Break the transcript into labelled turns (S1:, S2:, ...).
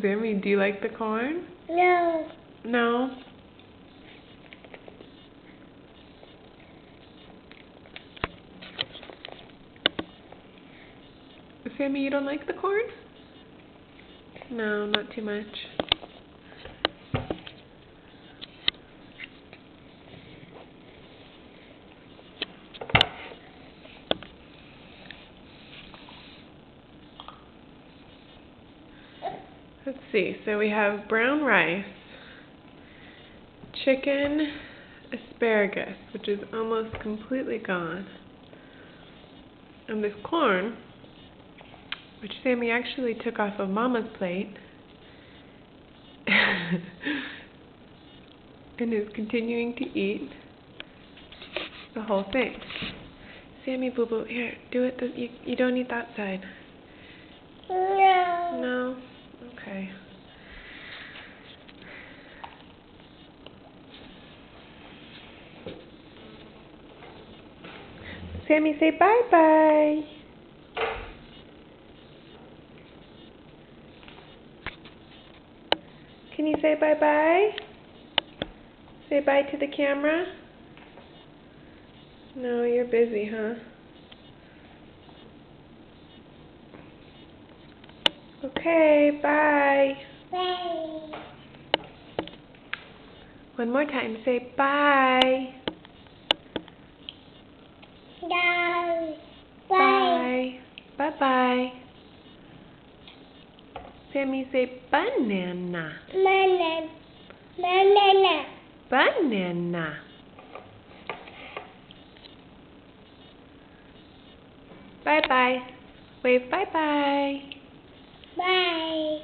S1: Sami, do you like the corn?
S2: No.
S1: No? Sami, you don't like the corn? No, not too much. Let's see, so we have brown rice, chicken, asparagus, which is almost completely gone, and this corn, which Sami actually took off of Mama's plate and is continuing to eat the whole thing. Sami, boo boo, here, do it. You don't eat that side.
S2: No.
S1: No? Okay. Sami, say bye-bye. Can you say bye-bye? Say bye to the camera? No, you're busy, huh? Okay, bye.
S2: Bye.
S1: One more time, say bye.
S2: No.
S1: Bye. Bye-bye. Sami, say banana.
S2: Banana. Banana.
S1: Banana. Bye-bye. Wave bye-bye.
S2: Bye.